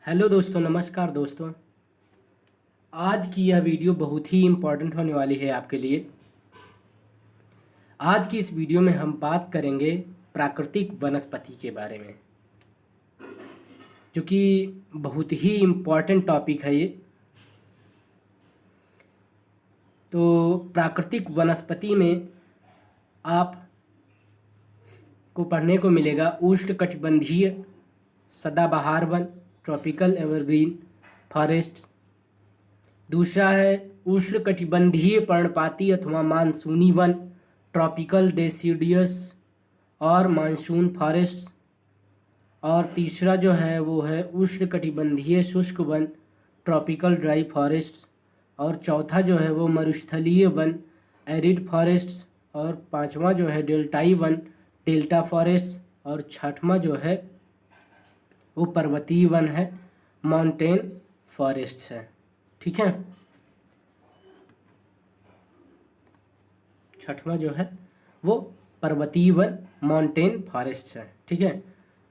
Hello दोस्तों, नमस्कार दोस्तों। आज की यह वीडियो बहुत ही इम्पोर्टेंट होने वाली है आपके लिए। आज की इस वीडियो में हम बात करेंगे प्राकृतिक वनस्पति के बारे में, जो कि बहुत ही इम्पोर्टेंट टॉपिक है ये। तो प्राकृतिक वनस्पति में आप को पढ़ने को मिलेगा उष्णकटिबंधीय सदाबहार वन, ट्रॉपिकल एवरग्रीन फॉरेस्ट। दूसरा है उष्णकटिबंधीय पर्णपाती अथवा मानसूनी वन, ट्रॉपिकल डेसिडियस और मानसून फॉरेस्ट। और तीसरा जो है वो है उष्णकटिबंधीय शुष्क वन, ट्रॉपिकल ड्राई फॉरेस्ट। और चौथा जो है वो मरुस्थलीय वन, एरिड फॉरेस्ट। और पांचवा जो है डेल्टाई वन, डेल्टा फॉरेस्ट। और छठवां जो है वो पर्वतीय वन है, माउंटेन फॉरेस्ट है। ठीक है, छठवां जो है वो पर्वतीय वन, माउंटेन फॉरेस्ट है। ठीक है,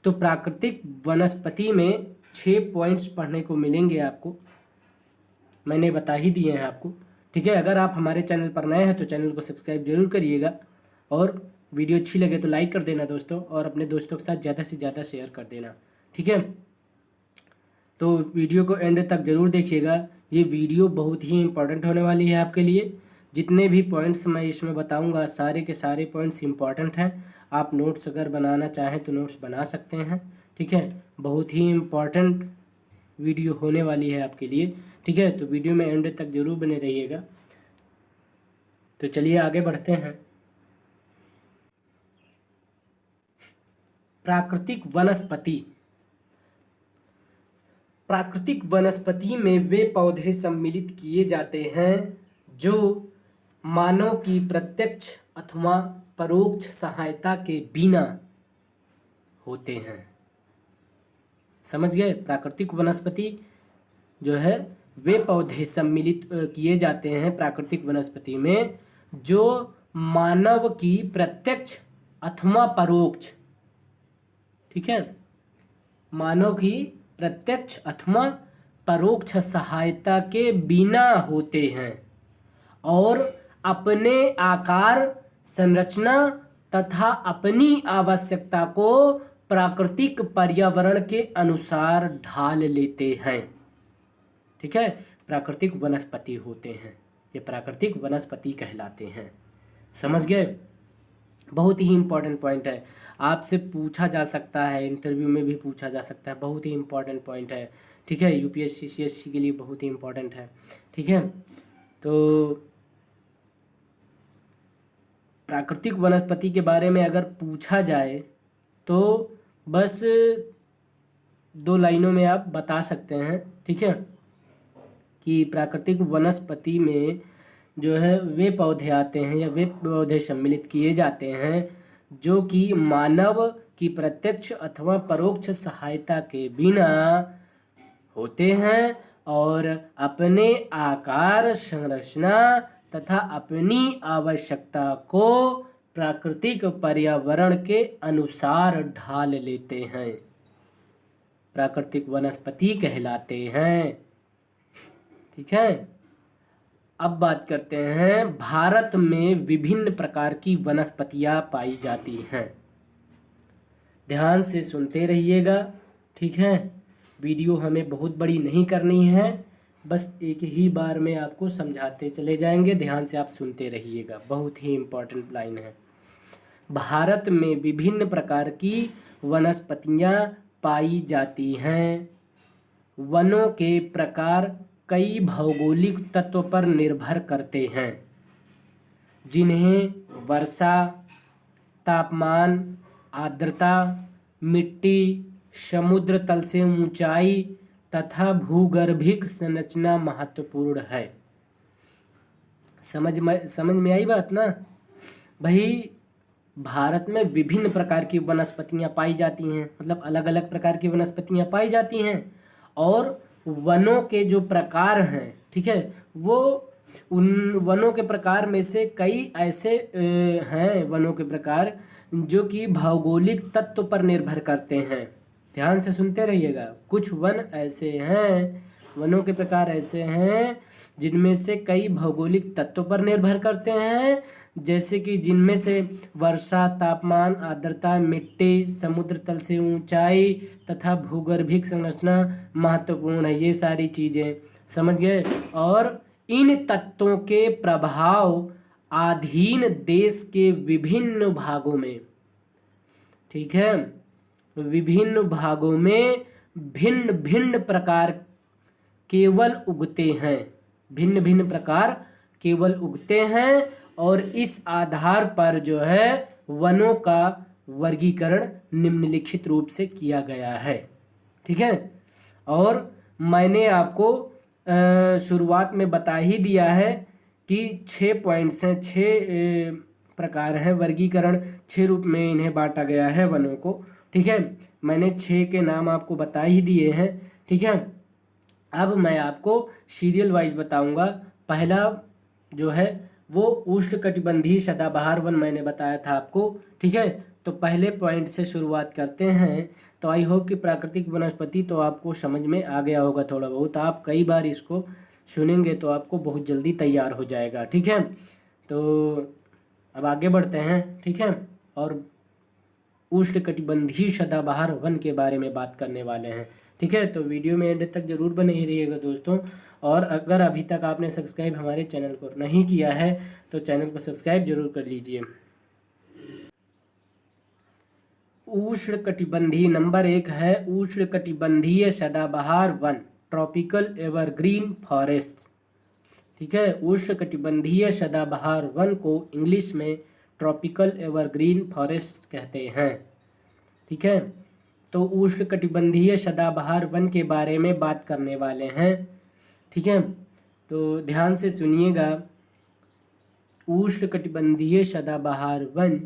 तो प्राकृतिक वनस्पति में 6 पॉइंट्स पढ़ने को मिलेंगे आपको, मैंने बता ही दिए हैं आपको। ठीक है, अगर आप हमारे चैनल पर नए हैं तो चैनल को सब्सक्राइब जरूर करिएगा, और वीडियो अच्छी लगे तो लाइक कर देना दोस्तों, और अपने दोस्तों के साथ ज़्यादा से ज़्यादा शेयर कर देना। ठीक है, तो वीडियो को एंड तक ज़रूर देखिएगा। ये वीडियो बहुत ही इम्पोर्टेंट होने वाली है आपके लिए। जितने भी पॉइंट्स मैं इसमें बताऊंगा सारे के सारे पॉइंट्स इम्पॉर्टेंट हैं। आप नोट्स अगर बनाना चाहें तो नोट्स बना सकते हैं। ठीक है, बहुत ही इम्पॉर्टेंट वीडियो होने वाली है आपके लिए। ठीक है, तो वीडियो में एंड तक ज़रूर बने रहिएगा। तो चलिए आगे बढ़ते हैं। प्राकृतिक वनस्पति। प्राकृतिक वनस्पति में वे पौधे सम्मिलित किए जाते हैं जो मानव की प्रत्यक्ष अथवा परोक्ष सहायता के बिना होते हैं। समझ गए? प्राकृतिक वनस्पति जो है वे पौधे सम्मिलित किए जाते हैं प्राकृतिक वनस्पति में जो मानव की प्रत्यक्ष अथवा परोक्ष, ठीक है, मानव की प्रत्यक्ष अथवा परोक्ष सहायता के बिना होते हैं और अपने आकार, संरचना तथा अपनी आवश्यकता को प्राकृतिक पर्यावरण के अनुसार ढाल लेते हैं। ठीक है, प्राकृतिक वनस्पति होते हैं, ये प्राकृतिक वनस्पति कहलाते हैं। समझ गए? बहुत ही इम्पोर्टेंट पॉइंट है, आपसे पूछा जा सकता है, इंटरव्यू में भी पूछा जा सकता है। बहुत ही इम्पोर्टेंट पॉइंट है। ठीक है, यूपीएससी सीएससी के लिए बहुत ही इम्पोर्टेंट है। ठीक है, तो प्राकृतिक वनस्पति के बारे में अगर पूछा जाए तो बस 2 लाइनों में आप बता सकते हैं। ठीक है, कि प्राकृतिक वनस्पति में जो है वे पौधे आते हैं या वे पौधे सम्मिलित किए जाते हैं जो कि मानव की प्रत्यक्ष अथवा परोक्ष सहायता के बिना होते हैं और अपने आकार, संरचना तथा अपनी आवश्यकता को प्राकृतिक पर्यावरण के अनुसार ढाल लेते हैं, प्राकृतिक वनस्पति कहलाते हैं। ठीक है, अब बात करते हैं भारत में विभिन्न प्रकार की वनस्पतियां पाई जाती हैं। ध्यान से सुनते रहिएगा। ठीक है, वीडियो हमें बहुत बड़ी नहीं करनी है, बस एक ही बार में आपको समझाते चले जाएंगे। ध्यान से आप सुनते रहिएगा, बहुत ही इम्पोर्टेंट लाइन है। भारत में विभिन्न प्रकार की वनस्पतियां पाई जाती हैं। वनों के प्रकार कई भौगोलिक तत्व पर निर्भर करते हैं, जिन्हें वर्षा, तापमान, आर्द्रता, मिट्टी, समुद्र तल से ऊंचाई तथा भूगर्भिक संरचना महत्वपूर्ण है। समझ में आई बात ना भाई? भारत में विभिन्न प्रकार की वनस्पतियां पाई जाती हैं, मतलब अलग अलग प्रकार की वनस्पतियां पाई जाती हैं। और वनों के जो प्रकार हैं, ठीक है, वो उन वनों के प्रकार में से कई ऐसे हैं वनों के प्रकार जो कि भौगोलिक तत्व पर निर्भर करते हैं। ध्यान से सुनते रहिएगा। कुछ वन ऐसे हैं, वनों के प्रकार ऐसे हैं जिनमें से कई भौगोलिक तत्वों पर निर्भर करते हैं, जैसे कि जिनमें से वर्षा, तापमान, आर्द्रता, मिट्टी, समुद्र तल से ऊंचाई तथा भूगर्भिक संरचना महत्वपूर्ण है। ये सारी चीज़ें समझ गए। और इन तत्वों के प्रभाव अधीन देश के विभिन्न भागों में, ठीक है, विभिन्न भागों में भिन्न भिन्न प्रकार केवल उगते हैं, भिन्न भिन्न प्रकार केवल उगते हैं। और इस आधार पर जो है वनों का वर्गीकरण निम्नलिखित रूप से किया गया है, ठीक है। और मैंने आपको शुरुआत में बता ही दिया है कि 6 पॉइंट्स हैं, 6 प्रकार हैं वर्गीकरण, 6 रूप में इन्हें बांटा गया है वनों को, ठीक है। मैंने 6 के नाम आपको बता ही दिए हैं, ठीक है। अब मैं आपको सीरियल वाइज बताऊंगा। पहला जो है वो उष्णकटिबंधीय सदाबहार वन मैंने बताया था आपको, ठीक है। तो पहले पॉइंट से शुरुआत करते हैं। तो आई होप कि प्राकृतिक वनस्पति तो आपको समझ में आ गया होगा थोड़ा बहुत, आप कई बार इसको सुनेंगे तो आपको बहुत जल्दी तैयार हो जाएगा, ठीक है। तो अब आगे बढ़ते हैं, ठीक है। और उष्णकटिबंधीय सदाबहार वन के बारे में बात करने वाले हैं, ठीक है। तो वीडियो में एंड तक जरूर बने ही रहिएगा दोस्तों। और अगर अभी तक आपने सब्सक्राइब हमारे चैनल को नहीं किया है तो चैनल को सब्सक्राइब जरूर कर लीजिए। उष्णकटिबंधीय नंबर 1 है उष्णकटिबंधीय सदाबहार वन, ट्रॉपिकल एवरग्रीन फॉरेस्ट, ठीक है। उष्णकटिबंधीय सदाबहार वन को इंग्लिश में ट्रॉपिकल एवरग्रीन फॉरेस्ट कहते हैं, ठीक है। तो उष्णकटिबंधीय सदाबहार वन के बारे में बात करने वाले हैं, ठीक है। तो ध्यान से सुनिएगा। उष्णकटिबंधीय सदाबहार वन,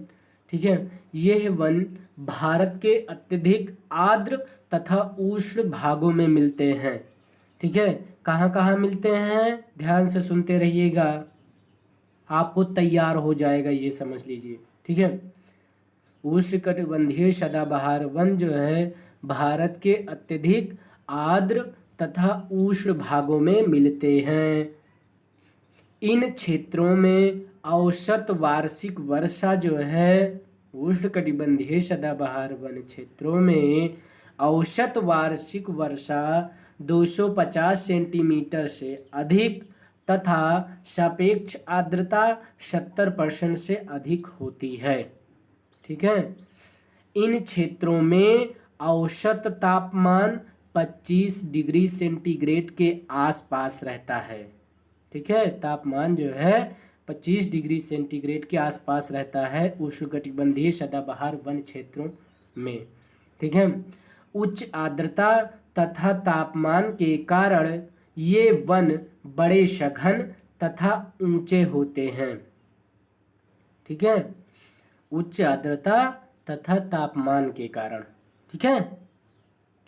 ठीक है, यह वन भारत के अत्यधिक आर्द्र तथा उष्ण भागों में मिलते हैं, ठीक है। कहाँ कहाँ मिलते हैं, ध्यान से सुनते रहिएगा, आपको तैयार हो जाएगा, ये समझ लीजिए, ठीक है। उष्णकटिबंधीय सदाबहार वन जो है भारत के अत्यधिक आर्द्र तथा उष्ण भागों में मिलते हैं। इन क्षेत्रों में औसत वार्षिक वर्षा जो है, उष्णकटिबंधीय सदाबहार वन क्षेत्रों में औसत वार्षिक वर्षा 250 सेंटीमीटर से अधिक तथा सापेक्ष आर्द्रता 70% से अधिक होती है, ठीक है। इन क्षेत्रों में औसत तापमान 25 डिग्री सेंटीग्रेड के आसपास रहता है, ठीक है। तापमान जो है 25 डिग्री सेंटीग्रेड के आसपास रहता है उष्णकटिबंधीय सदाबहार वन क्षेत्रों में, ठीक है। उच्च आर्द्रता तथा तापमान के कारण ये वन बड़े सघन तथा ऊंचे होते हैं, ठीक है। उच्च आर्द्रता तथा तापमान के कारण, ठीक है,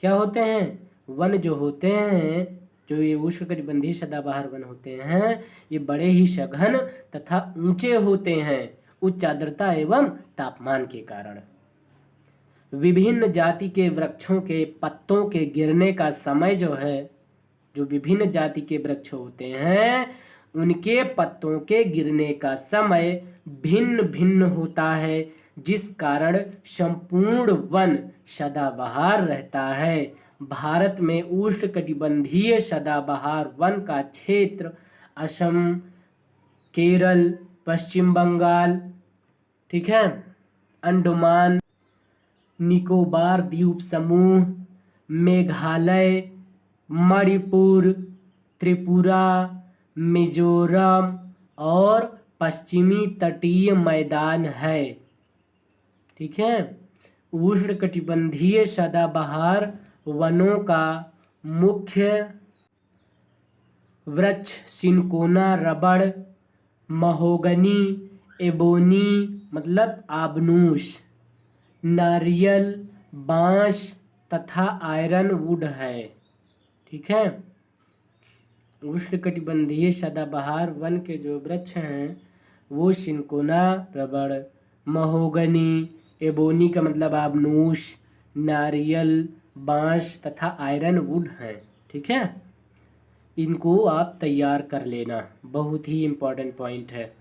क्या होते हैं, वन जो होते हैं, जो ये उष्णकटिबंधीय सदाबहार वन होते हैं, ये बड़े ही सघन तथा ऊंचे होते हैं उच्च आर्द्रता एवं तापमान के कारण। विभिन्न जाति के वृक्षों के पत्तों के गिरने का समय जो है, जो विभिन्न जाति के वृक्ष होते हैं उनके पत्तों के गिरने का समय भिन्न भिन्न होता है, जिस कारण संपूर्ण वन सदाबहार रहता है। भारत में उष्णकटिबंधीय सदाबहार वन का क्षेत्र असम, केरल, पश्चिम बंगाल, ठीक है, अंडमान निकोबार द्वीप समूह, मेघालय, मणिपुर, त्रिपुरा, मिजोरम और पश्चिमी तटीय मैदान है, ठीक है। उष्णकटिबंधीय सदाबहार वनों का मुख्य वृक्ष सिनकोना रबड़, महोगनी, एबोनी मतलब आबनूस, नारियल, बांस तथा आयरन वुड है, ठीक है। उष्णकटिबंधीय सदाबहार वन के जो वृक्ष हैं वो सिनकोना रबड़, महोगनी, एबोनी का मतलब आबनूस, नारियल, बांस तथा आयरन वुड हैं। ठीक है, इनको आप तैयार कर लेना, बहुत ही इम्पोर्टेंट पॉइंट है।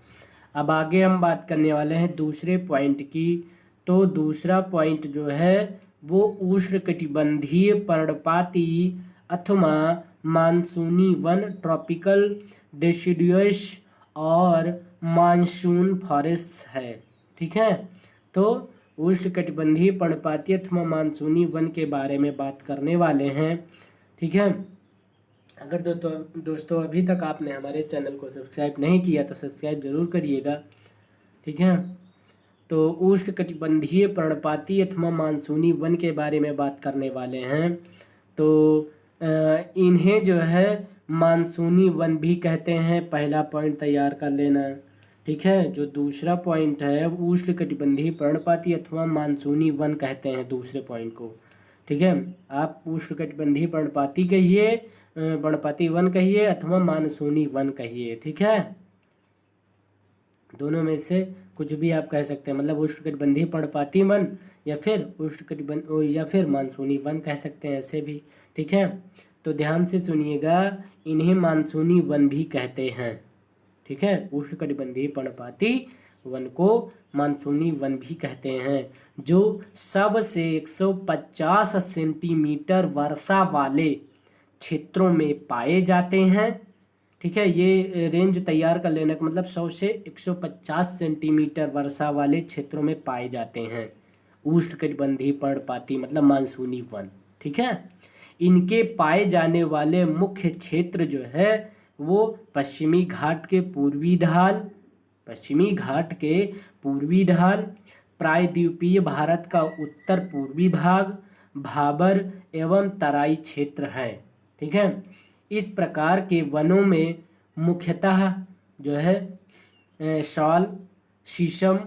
अब आगे हम बात करने वाले हैं दूसरे पॉइंट की। तो दूसरा पॉइंट जो है वो उष्णकटिबंधीय पर्णपाती अथवा मानसूनी वन, ट्रॉपिकल डेसिडुअस और मानसून फॉरेस्ट है। ठीक है, तो उष्णकटिबंधीय पर्णपाती अथवा मानसूनी वन के बारे में बात करने वाले हैं। ठीक है, अगर दोस्तों अभी तक आपने हमारे चैनल को सब्सक्राइब नहीं किया तो सब्सक्राइब जरूर करिएगा। ठीक है, तो उष्णकटिबंधीय पर्णपाती अथवा मानसूनी वन के बारे में बात करने वाले हैं। तो इन्हें जो है मानसूनी वन भी कहते हैं, पहला पॉइंट तैयार कर लेना। ठीक है, जो दूसरा पॉइंट है उष्णकटिबंधीय पर्णपाती अथवा मानसूनी वन कहते हैं दूसरे पॉइंट को। ठीक है, आप उष्णकटिबंधीय पर्णपाती कहिए, पर्णपाती वन कहिए अथवा मानसूनी वन कहिए। ठीक है, दोनों में से कुछ भी आप कह सकते हैं, मतलब उष्णकटिबंधीय पर्णपाती वन या फिर मानसूनी वन कह सकते हैं ऐसे भी। ठीक है, तो ध्यान से सुनिएगा, इन्हें मानसूनी वन भी कहते हैं। ठीक है, उष्णकटिबंधीय पर्णपाती वन को मानसूनी वन भी कहते हैं, जो 100 से 150 सेंटीमीटर वर्षा वाले क्षेत्रों में पाए जाते हैं। ठीक है, ये रेंज तैयार कर लेने का मतलब 100 से 150 सेंटीमीटर वर्षा वाले क्षेत्रों में पाए जाते हैं उष्णकटिबंधीय पर्णपाती मतलब मानसूनी वन। ठीक है, इनके पाए जाने वाले मुख्य क्षेत्र जो है वो पश्चिमी घाट के पूर्वी ढाल, प्रायद्वीपीय भारत का उत्तर पूर्वी भाग, भाबर एवं तराई क्षेत्र है। ठीक है, इस प्रकार के वनों में मुख्यतः जो है साल, शीशम,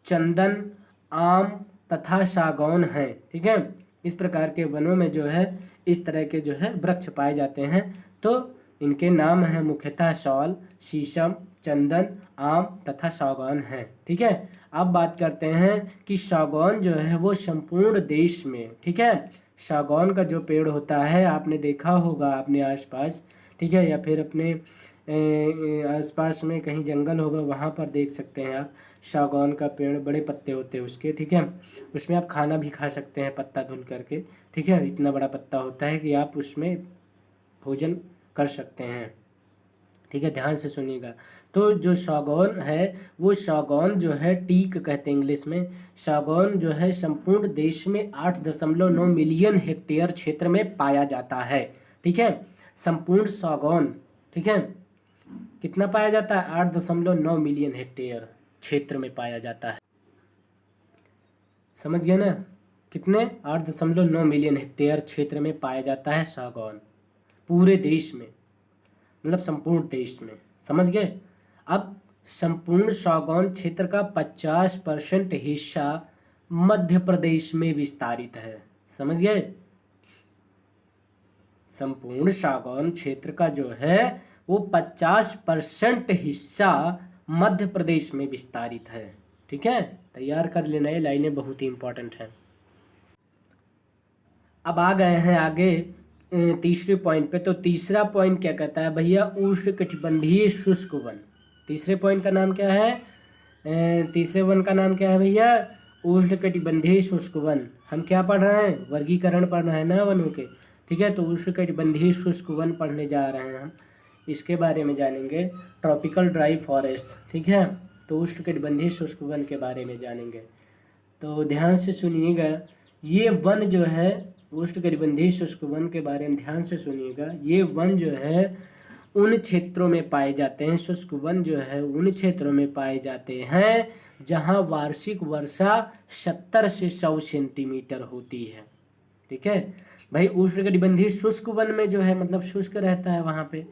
चंदन, आम तथा सागौन है। ठीक है, इस प्रकार के वनों में जो है इस तरह के जो है वृक्ष पाए जाते हैं। तो इनके नाम हैं मुख्यतः साल, शीशम, चंदन, आम तथा सागौन है। ठीक है, अब बात करते हैं कि सागौन जो है वो संपूर्ण देश में, ठीक है, सागौन का जो पेड़ होता है आपने देखा होगा अपने आसपास। ठीक है, या फिर अपने आसपास में कहीं जंगल होगा वहाँ पर देख सकते हैं आप सागौन का पेड़, बड़े पत्ते होते हैं उसके। ठीक है, उसमें आप खाना भी खा सकते हैं पत्ता धुल करके। ठीक है, इतना बड़ा पत्ता होता है कि आप उसमें भोजन कर सकते हैं। ठीक है, ध्यान से सुनिएगा। तो जो सागौन है वो सागौन जो है टीक कहते हैं इंग्लिश में, सागौन जो है संपूर्ण देश में 8.9 मिलियन हेक्टेयर क्षेत्र में पाया जाता है। ठीक है, संपूर्ण सागौन, ठीक है, कितना पाया जाता है? 8.9 मिलियन हेक्टेयर क्षेत्र में पाया जाता है। समझ गए ना, कितने? 8.9 मिलियन हेक्टेयर क्षेत्र में पाया जाता है सागौन, पूरे देश में, मतलब संपूर्ण देश में। समझ गए? अब संपूर्ण सागौन क्षेत्र का 50% हिस्सा मध्य प्रदेश में विस्तारित है। समझ गए? संपूर्ण सागौन क्षेत्र का जो है वो 50% हिस्सा मध्य प्रदेश में विस्तारित है। ठीक है, तैयार कर लेना, ये लाइनें बहुत ही इंपॉर्टेंट हैं। अब आ गए हैं आगे तीसरे पॉइंट पे। तो तीसरा पॉइंट क्या कहता है भैया? उष्णकटिबंधीय शुष्क वन। तीसरे पॉइंट का नाम क्या है? तीसरे वन का नाम क्या है भैया? उष्णकटिबंधीय शुष्क वन। हम क्या पढ़ रहे हैं? वर्गीकरण पढ़ रहे हैं ना वनों के। ठीक है, तो उष्णकटिबंधीय शुष्क वन पढ़ने जा रहे हैं हम, इसके बारे में जानेंगे। ट्रॉपिकल ड्राई फॉरेस्ट, ठीक है, तो उष्णकटिबंधीय शुष्क वन के बारे में जानेंगे। तो ध्यान से सुनिएगा, ये वन जो है उष्णकटिबंधीय शुष्क वन के बारे में ध्यान से सुनिएगा। ये वन जो है उन क्षेत्रों में पाए जाते हैं, शुष्क वन जो है उन क्षेत्रों में पाए जाते हैं जहां वार्षिक वर्षा 70 से 100 सेंटीमीटर होती है। ठीक है भाई, उष्णकटिबंधीय शुष्क वन में जो है मतलब शुष्क रहता है वहाँ पे।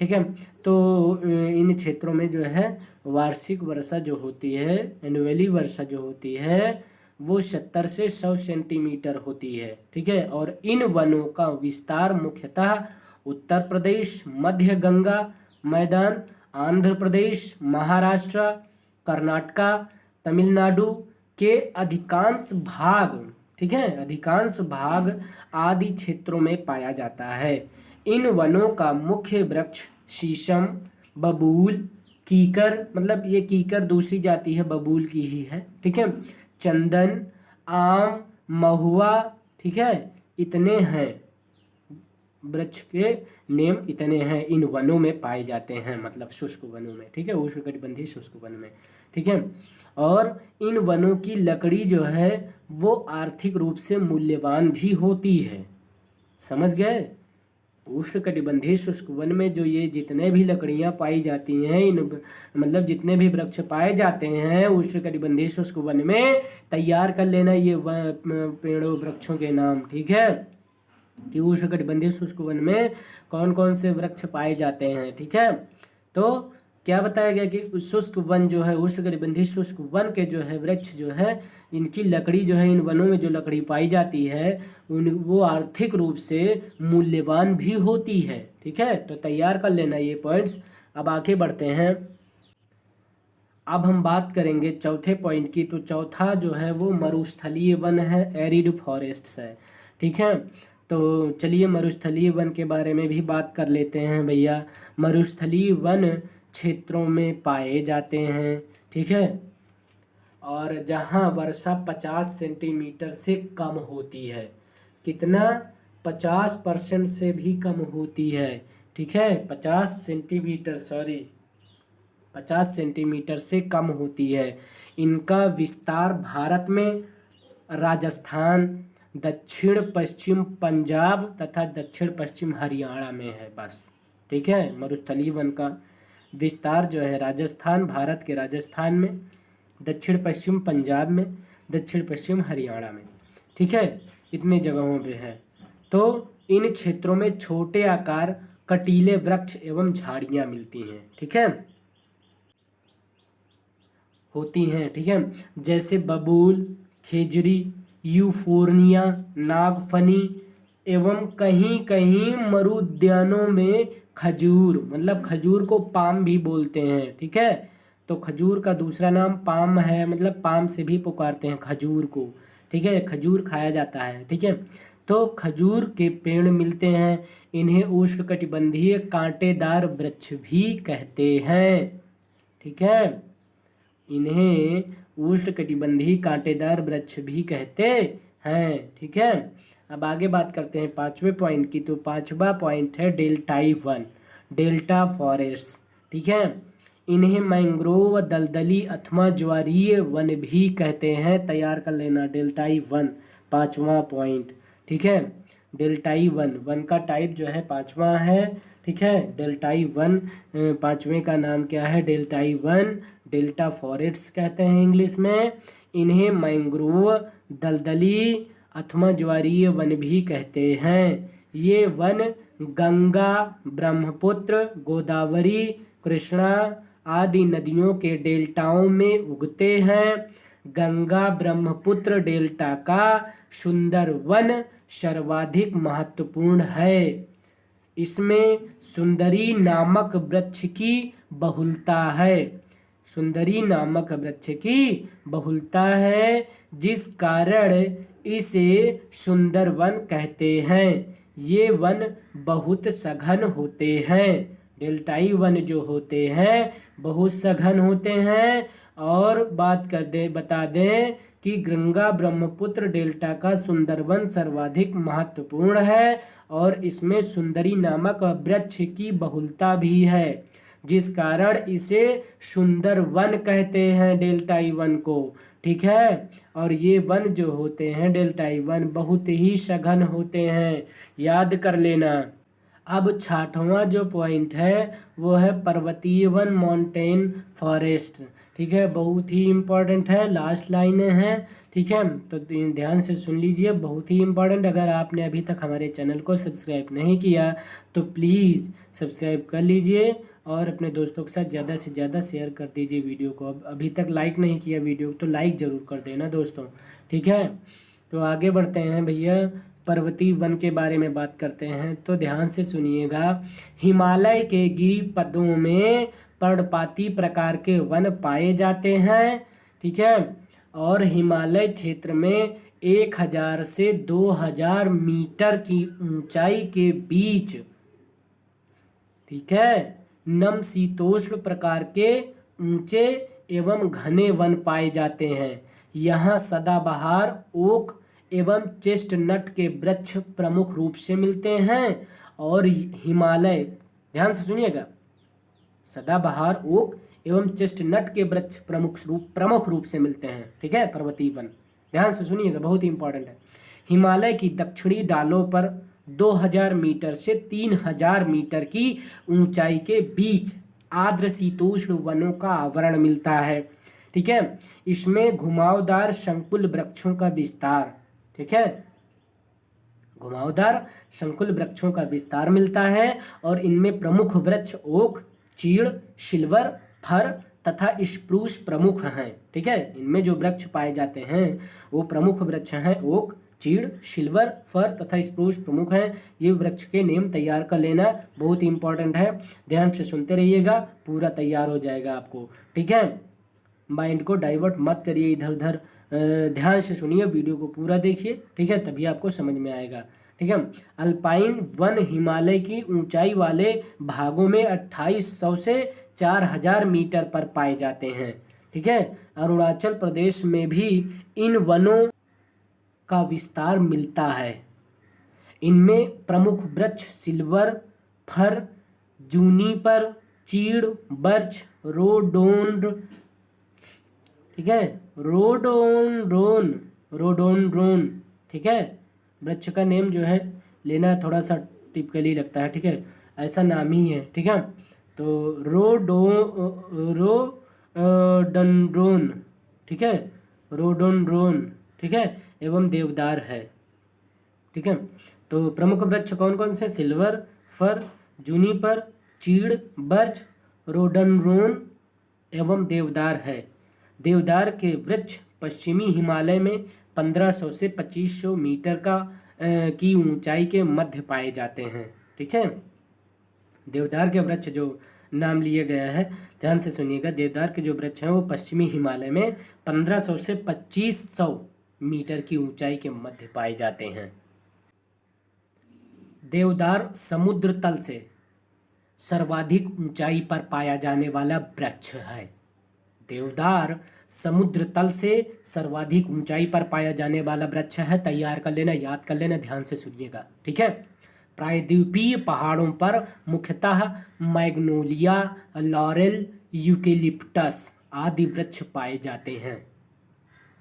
ठीक है, तो इन क्षेत्रों में जो है वार्षिक वर्षा जो होती है, एनुअली वर्षा जो होती है वो 70 से 100 सेंटीमीटर होती है। ठीक है, और इन वनों का विस्तार मुख्यतः उत्तर प्रदेश, मध्य गंगा मैदान, आंध्र प्रदेश, महाराष्ट्र, कर्नाटका, तमिलनाडु के अधिकांश भाग ठीक है, अधिकांश भाग आदि क्षेत्रों में पाया जाता है। इन वनों का मुख्य वृक्ष शीशम, बबूल, कीकर, मतलब ये कीकर दूसरी जाति है, बबूल की ही है, ठीक है, चंदन, आम, महुआ, ठीक है, इतने हैं, वृक्ष के नेम इतने हैं इन वनों में पाए जाते हैं, मतलब शुष्क वनों में, ठीक है, उष्णकटिबंधीय शुष्क वन में, ठीक है। और इन वनों की लकड़ी जो है वो आर्थिक रूप से मूल्यवान भी होती है, समझ गए। उष्णकटिबंधीय शुष्क वन में जो ये जितने भी लकड़ियाँ पाई जाती हैं, इन मतलब जितने भी वृक्ष पाए जाते हैं उष्णकटिबंधीय शुष्क वन में, तैयार कर लेना ये पेड़ों वृक्षों के नाम, ठीक है, कि उष्णकटिबंधीय शुष्क वन में कौन कौन से वृक्ष पाए जाते हैं, ठीक है। तो क्या बताया गया कि शुष्क वन जो है, उष्णकटिबंधीय शुष्क वन के जो है वृक्ष जो है, इनकी लकड़ी जो है, इन वनों में जो लकड़ी पाई जाती है वो आर्थिक रूप से मूल्यवान भी होती है, ठीक है। तो तैयार कर लेना ये पॉइंट्स। अब आगे बढ़ते हैं, अब हम बात करेंगे चौथे पॉइंट की। तो चौथा जो है वो मरुस्थलीय वन है, एरिड फॉरेस्ट्स है, ठीक है। तो चलिए मरुस्थलीय वन के बारे में भी बात कर लेते हैं भैया। मरुस्थलीय वन क्षेत्रों में पाए जाते हैं, ठीक है, और जहाँ वर्षा 50 सेंटीमीटर से कम होती है, कितना, 50% से भी कम होती है, ठीक है, 50 सेंटीमीटर से कम होती है। इनका विस्तार भारत में राजस्थान, दक्षिण पश्चिम पंजाब तथा दक्षिण पश्चिम हरियाणा में है बस, ठीक है। मरुस्थलीय वन का विस्तार जो है राजस्थान, भारत के राजस्थान में, दक्षिण पश्चिम पंजाब में, दक्षिण पश्चिम हरियाणा में, ठीक है, इतने जगहों पे है। तो इन क्षेत्रों में छोटे आकार कटीले वृक्ष एवं झाड़ियाँ मिलती हैं, ठीक है, होती हैं, ठीक है, जैसे बबूल, खेजड़ी, यूफोर्निया, नागफनी एवं कहीं कहीं मरुद्यानों में खजूर, मतलब खजूर को पाम भी बोलते हैं, ठीक है। तो खजूर का दूसरा नाम पाम है, मतलब पाम से भी पुकारते हैं खजूर को, ठीक है, खजूर खाया जाता है, ठीक है। तो खजूर के पेड़ मिलते हैं, इन्हें उष्णकटिबंधीय कांटेदार वृक्ष भी कहते हैं, ठीक है, इन्हें उष्णकटिबंधीय कांटेदार वृक्ष भी कहते हैं, ठीक है। अब आगे बात करते हैं पांचवें पॉइंट की। तो पांचवा पॉइंट है डेल्टाई वन, डेल्टा फॉरेस्ट, ठीक है, इन्हें मैंग्रोव, दलदली अथवा ज्वारीय वन भी कहते हैं, तैयार कर लेना डेल्टाई वन, पांचवा पॉइंट, ठीक है। डेल्टाई वन, वन का टाइप जो है पांचवा है, ठीक है, डेल्टाई वन, पांचवें का नाम क्या है, डेल्टाई वन, डेल्टा फॉरेस्ट कहते हैं इंग्लिश में। इन्हें मैंग्रोव, दलदली अथवा ज्वारीय वन भी कहते हैं। ये वन गंगा, ब्रह्मपुत्र, गोदावरी, कृष्णा आदि नदियों के डेल्टाओं में उगते हैं। गंगा ब्रह्मपुत्र डेल्टा का सुंदरवन सर्वाधिक महत्वपूर्ण है। इसमें सुंदरी नामक वृक्ष की बहुलता है, सुंदरी नामक वृक्ष की बहुलता है, जिस कारण इसे सुंदर वन कहते हैं। ये वन बहुत सघन होते हैं, डेल्टाई वन जो होते हैं बहुत सघन होते हैं। और बता दें कि गंगा ब्रह्मपुत्र डेल्टा का सुंदरवन सर्वाधिक महत्वपूर्ण है और इसमें सुंदरी नामक वृक्ष की बहुलता भी है, जिस कारण इसे सुंदर वन कहते हैं, डेल्टाई वन को, ठीक है। और ये वन जो होते हैं डेल्टाई वन बहुत ही सघन होते हैं, याद कर लेना। अब छठवां जो पॉइंट है वो है पर्वतीय वन, माउंटेन फॉरेस्ट, ठीक है, बहुत ही इम्पोर्टेंट है, लास्ट लाइनें हैं, ठीक है। तो ध्यान से सुन लीजिए, बहुत ही इम्पोर्टेंट। अगर आपने अभी तक हमारे चैनल को सब्सक्राइब नहीं किया तो प्लीज़ सब्सक्राइब कर लीजिए और अपने दोस्तों के साथ ज़्यादा से ज़्यादा शेयर कर दीजिए वीडियो को। अब अभी तक लाइक नहीं किया वीडियो तो लाइक ज़रूर कर देना दोस्तों, ठीक है। तो आगे बढ़ते हैं भैया, पर्वतीय वन के बारे में बात करते हैं, तो ध्यान से सुनिएगा। हिमालय के गिरिपदों में पर्णपाती प्रकार के वन पाए जाते हैं, ठीक है, और हिमालय क्षेत्र में 1000 से 2000 मीटर की ऊंचाई के बीच, ठीक है, समशीतोष्ण प्रकार के ऊंचे एवं घने वन पाए जाते हैं। यहाँ सदाबहार, ओक एवं चेस्टनट के वृक्ष प्रमुख रूप से मिलते हैं। और हिमालय, ध्यान से सुनिएगा, सदाबहार, ओक एवं चेस्टनट के वृक्ष प्रमुख रूप से मिलते हैं, ठीक है, पर्वतीय वन। ध्यान से सुनिएगा, बहुत ही इंपॉर्टेंट है। हिमालय की दक्षिणी डालों पर 2000 मीटर से 3000 मीटर की ऊंचाई के बीच आर्द्र शीतोष्ण वनों का आवरण मिलता है, ठीक है। इसमें घुमावदार संकुल वृक्षों का विस्तार, ठीक है, घुमावदार संकुल वृक्षों का विस्तार मिलता है। और इनमें प्रमुख वृक्ष ओक, चीड़, सिल्वर, फर तथा स्प्रूस प्रमुख हैं, ठीक है। इनमें जो वृक्ष पाए जाते हैं वो प्रमुख वृक्ष हैं, ओक, चीड़, सिल्वर, फर तथा स्प्रूस प्रमुख हैं। ये वृक्ष के नेम तैयार कर लेना, बहुत ही इंपॉर्टेंट है, ध्यान से सुनते रहिएगा, पूरा तैयार हो जाएगा आपको, ठीक है। माइंड को डाइवर्ट मत करिए इधर उधर, ध्यान से सुनिए, वीडियो को पूरा देखिए, ठीक है, तभी आपको समझ में आएगा, ठीक है। अल्पाइन वन हिमालय की ऊंचाई वाले भागों में 2800 से 4000 मीटर पर पाए जाते हैं, ठीक है। अरुणाचल प्रदेश में भी इन वनों का विस्तार मिलता है। इनमें प्रमुख वृक्ष सिल्वर, फर, जूनिपर, चीड़, बर्च, रोडोन, ठीक है, रोडोनड्रोन, ठीक है। वृक्ष का नेम जो है लेना थोड़ा सा टिपिकली लगता है, ठीक है, ऐसा नाम ही है, ठीक है। तो रोडोडंड्रोन, ठीक है, रोडोनड्रोन, ठीक है, एवं देवदार है, ठीक है। तो प्रमुख वृक्ष कौन कौन से? सिल्वर, फर, जूनिपर, चीड़, बर्च, रोडोनड्रोन एवं देवदार है। देवदार के वृक्ष पश्चिमी हिमालय में 1500 से 2500 मीटर की ऊंचाई के मध्य पाए जाते हैं, ठीक है। देवदार के वृक्ष जो नाम लिया गया है, ध्यान से सुनिएगा, देवदार के जो वृक्ष हैं वो पश्चिमी हिमालय में 1500 से 2500 मीटर की ऊंचाई के मध्य पाए जाते हैं। देवदार समुद्र तल से सर्वाधिक ऊंचाई पर पाया जाने वाला वृक्ष है। देवदार समुद्र तल से सर्वाधिक ऊंचाई पर पाया जाने वाला वृक्ष है। तैयार कर लेना, याद कर लेना, ध्यान से सुनिएगा, ठीक है। प्रायद्वीपीय पहाड़ों पर मुख्यतः मैग्नोलिया, लॉरेल, यूकेलिप्टस आदि वृक्ष पाए जाते हैं।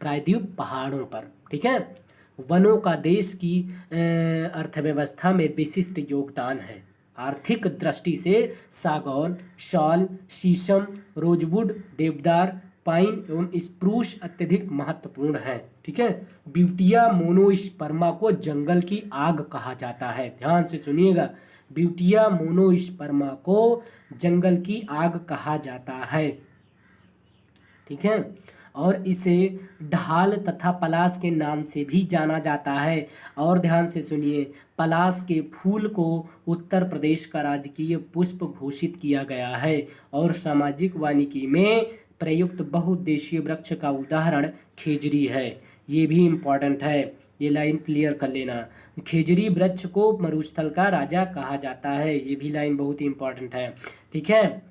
प्रायद्वीप पहाड़ों पर, ठीक है। वनों का देश की अर्थव्यवस्था में विशिष्ट योगदान है। आर्थिक दृष्टि से सागौन, शॉल, शीशम, रोजवुड, देवदार, पाइन एवं स्प्रूस अत्यधिक महत्वपूर्ण है, ठीक है। ब्यूटिया मोनोस्पर्मा को जंगल की आग कहा जाता है। ध्यान से सुनिएगा, ब्यूटिया मोनोस्पर्मा को जंगल की आग कहा जाता है, ठीक है। और इसे ढाल तथा पलाश के नाम से भी जाना जाता है। और ध्यान से सुनिए, पलाश के फूल को उत्तर प्रदेश का राजकीय पुष्प घोषित किया गया है। और सामाजिक वानिकी में प्रयुक्त बहुउद्देशीय वृक्ष का उदाहरण खेजरी है। ये भी इम्पॉर्टेंट है, ये लाइन क्लियर कर लेना। खेजरी वृक्ष को मरुस्थल का राजा कहा जाता है, ये भी लाइन बहुत ही इम्पॉर्टेंट है, ठीक है।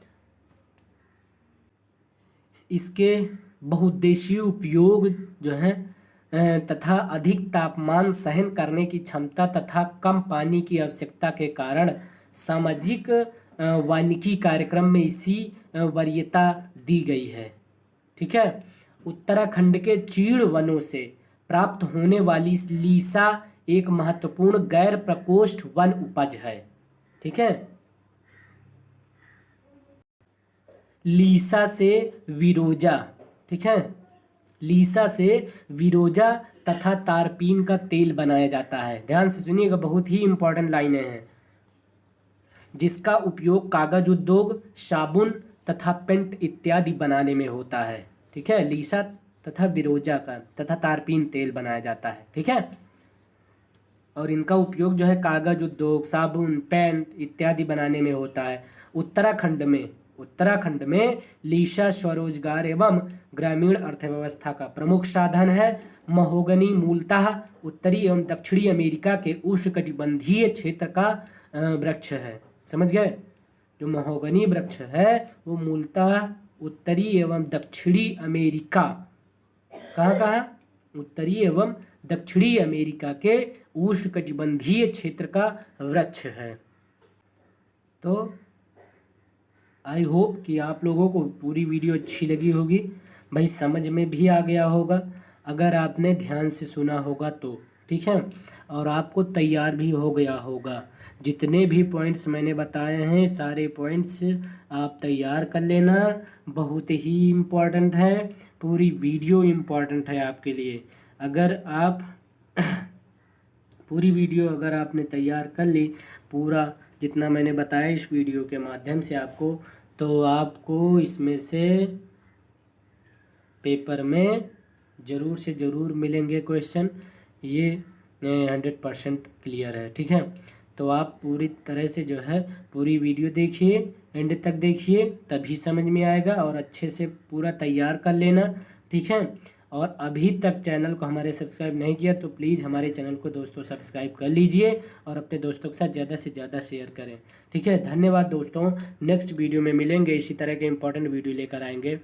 इसके बहुउद्देशीय उपयोग जो है तथा अधिक तापमान सहन करने की क्षमता तथा कम पानी की आवश्यकता के कारण सामाजिक वानिकी कार्यक्रम में इसी वरीयता दी गई है, ठीक है। उत्तराखंड के चीड़ वनों से प्राप्त होने वाली लीसा एक महत्वपूर्ण गैर प्रकोष्ठ वन उपज है, ठीक है। लीसा से विरोजा, ठीक है, लीसा से विरोजा तथा तारपीन का तेल बनाया जाता है। ध्यान से सुनिएगा, बहुत ही इंपॉर्टेंट लाइनें हैं, जिसका उपयोग कागज उद्योग, साबुन तथा पेंट इत्यादि बनाने में होता है, ठीक है। लीसा तथा विरोजा का तथा तारपीन तेल बनाया जाता है, ठीक है। और इनका उपयोग जो है कागज उद्योग, साबुन, पेंट इत्यादि बनाने में होता है। उत्तराखंड में उत्तराखंड में लीशा स्वरोजगार एवं ग्रामीण अर्थव्यवस्था का प्रमुख साधन है। महोगनी मूलतः उत्तरी एवं दक्षिणी अमेरिका के उष्णकटिबंधीय क्षेत्र का वृक्ष है। समझ गए? जो महोगनी वृक्ष है वो मूलतः उत्तरी एवं दक्षिणी अमेरिका, कहाँ उत्तरी एवं दक्षिणी अमेरिका के उष्णकटिबंधीय क्षेत्र का वृक्ष है। तो आई होप कि आप लोगों को पूरी वीडियो अच्छी लगी होगी, भाई समझ में भी आ गया होगा अगर आपने ध्यान से सुना होगा तो, ठीक है, और आपको तैयार भी हो गया होगा। जितने भी पॉइंट्स मैंने बताए हैं सारे पॉइंट्स आप तैयार कर लेना, बहुत ही इम्पोर्टेंट है, पूरी वीडियो इम्पोर्टेंट है आपके लिए। अगर आप पूरी वीडियो अगर आपने तैयार कर ली, पूरा जितना मैंने बताया इस वीडियो के माध्यम से आपको, तो आपको इसमें से पेपर में ज़रूर से ज़रूर मिलेंगे क्वेश्चन, ये 100% क्लियर है, ठीक है। तो आप पूरी तरह से जो है पूरी वीडियो देखिए, एंड तक देखिए, तभी समझ में आएगा, और अच्छे से पूरा तैयार कर लेना, ठीक है। और अभी तक चैनल को हमारे सब्सक्राइब नहीं किया तो प्लीज़ हमारे चैनल को दोस्तों सब्सक्राइब कर लीजिए और अपने दोस्तों के साथ ज़्यादा से ज़्यादा शेयर करें, ठीक है। धन्यवाद दोस्तों, नेक्स्ट वीडियो में मिलेंगे, इसी तरह के इंपॉर्टेंट वीडियो लेकर आएंगे।